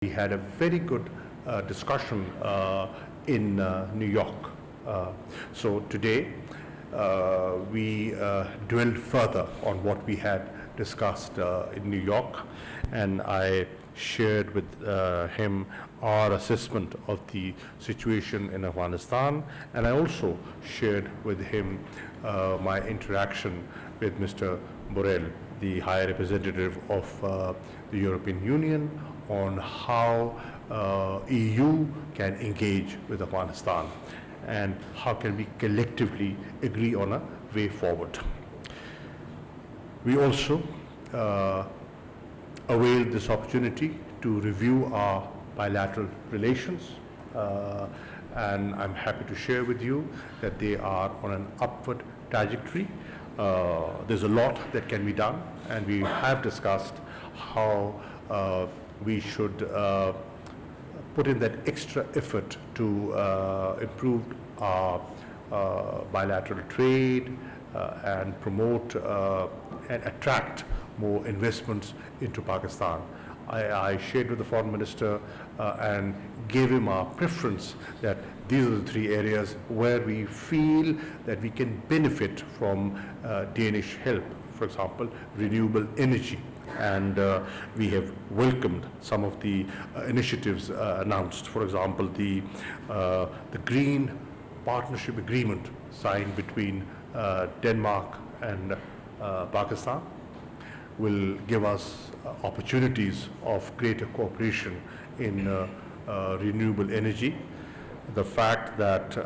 We had a very good discussion in New York. So today we dwelled further on what we had discussed in New York, and I shared with him our assessment of the situation in Afghanistan, and I also shared with him my interaction with Mr. Borrell, the High Representative of the European Union, on how EU can engage with Afghanistan and how can we collectively agree on a way forward. We also availed this opportunity to review our bilateral relations, and I'm happy to share with you that they are on an upward trajectory. There's a lot that can be done, and we have discussed how we should put in that extra effort to improve our bilateral trade and promote and attract more investments into Pakistan. I shared with the foreign minister and gave him our preference that these are the three areas where we feel that we can benefit from Danish help. For example, renewable energy. And we have welcomed some of the initiatives announced. For example, the Green Partnership Agreement signed between Denmark and Pakistan will give us opportunities of greater cooperation in renewable energy. The fact that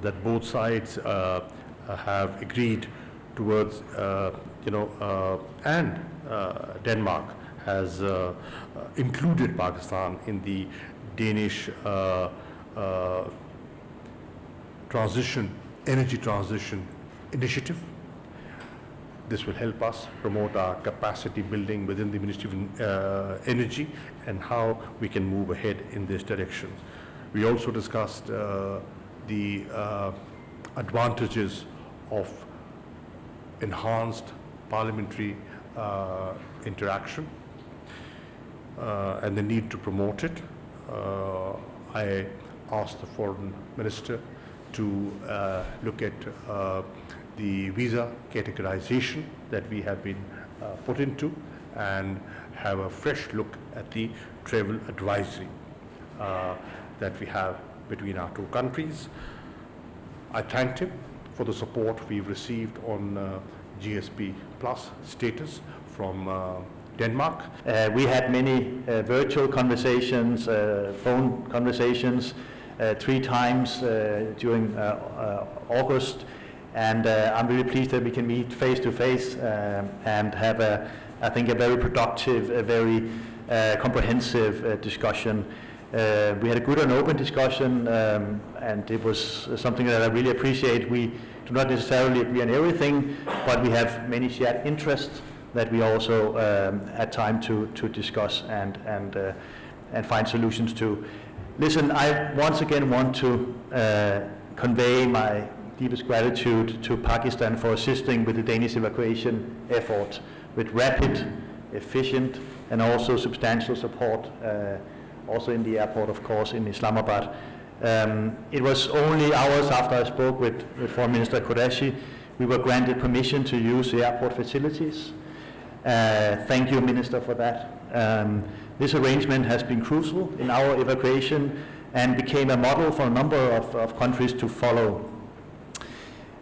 that both sides have agreed towards and Denmark has included Pakistan in the Danish energy transition initiative. This will help us promote our capacity building within the Ministry of Energy and how we can move ahead in this direction. We also discussed the advantages of enhanced parliamentary interaction and the need to promote it. I asked the foreign minister to look at the visa categorization that we have been put into and have a fresh look at the travel advisory that we have between our two countries. I thanked him for the support we've received on GSP Plus status from Denmark. We had many virtual conversations, phone conversations, 3 times during August, and I'm really pleased that we can meet face to face and have I think a very productive, a very comprehensive discussion. We had a good and open discussion, and it was something that I really appreciate. We do not necessarily agree on everything, but we have many shared interests that we also had time to discuss and find solutions to. Listen, I once again want to convey my deepest gratitude to Pakistan for assisting with the Danish evacuation effort with rapid, efficient, and also substantial support. Also in the airport, of course, in Islamabad. It was only hours after I spoke with Foreign Minister Qureshi, we were granted permission to use the airport facilities. Thank you, Minister, for that. This arrangement has been crucial in our evacuation and became a model for a number of countries to follow.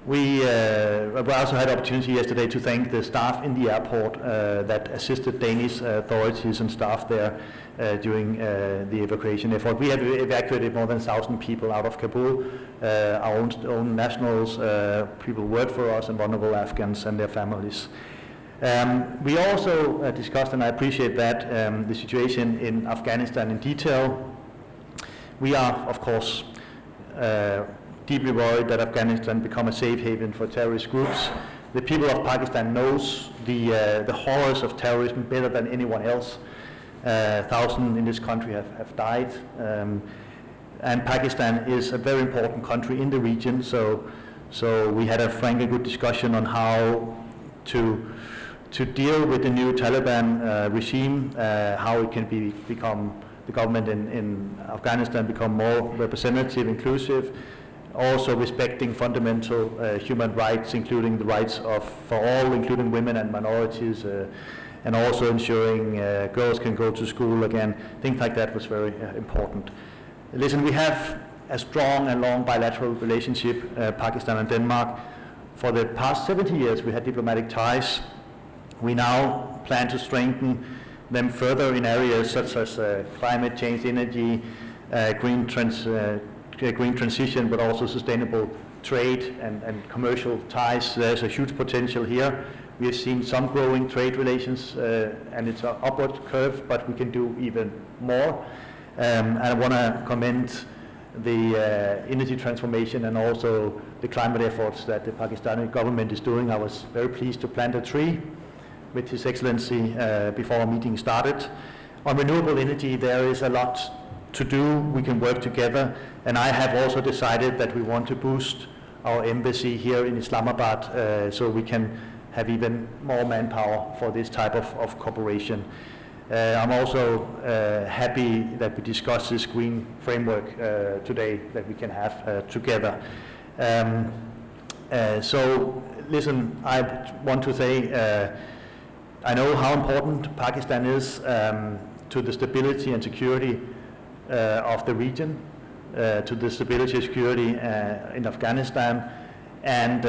We also had the opportunity yesterday to thank the staff in the airport that assisted Danish authorities and staff there during the evacuation effort. We have evacuated more than 1,000 people out of Kabul, our own nationals, people who work for us, and vulnerable Afghans and their families. We also discussed, and I appreciate that, the situation in Afghanistan in detail. We are, of course, deeply worried that Afghanistan become a safe haven for terrorist groups. The people of Pakistan knows the horrors of terrorism better than anyone else. Thousands in this country have died, and Pakistan is a very important country in the region. So we had a frank and good discussion on how to to deal with the new Taliban regime, how it can become the government in Afghanistan become more representative, inclusive, also respecting fundamental human rights, including the rights for all, including women and minorities, and also ensuring girls can go to school again. Things like that was very important. Listen, we have a strong and long bilateral relationship, Pakistan and Denmark. For the past 70 years, we had diplomatic ties. We now plan to strengthen them further in areas such as climate change, energy, green transition, but also sustainable trade and commercial ties. There's a huge potential here. We have seen some growing trade relations, and it's an upward curve, but we can do even more. I want to commend the energy transformation and also the climate efforts that the Pakistani government is doing. I was very pleased to plant a tree with His Excellency before our meeting started. On renewable energy, there is a lot to do. We can work together, and I have also decided that we want to boost our embassy here in Islamabad so we can have even more manpower for this type of cooperation. I'm also happy that we discuss this green framework today that we can have together. So listen, I want to say I know how important Pakistan is to the stability and security of the region, to the stability and security in Afghanistan, and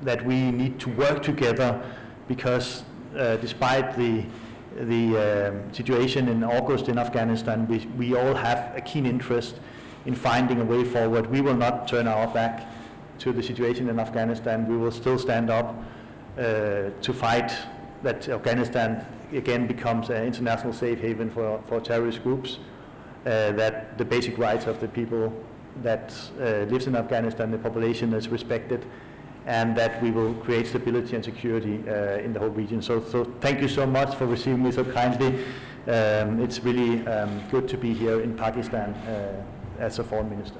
that we need to work together because despite the situation in August in Afghanistan, we all have a keen interest in finding a way forward. We will not turn our back to the situation in Afghanistan. We will still stand up to fight that Afghanistan again becomes an international safe haven for terrorist groups, that the basic rights of the people that lives in Afghanistan, the population, is respected, and that we will create stability and security in the whole region. So thank you so much for receiving me so kindly. It's really good to be here in Pakistan as a foreign minister.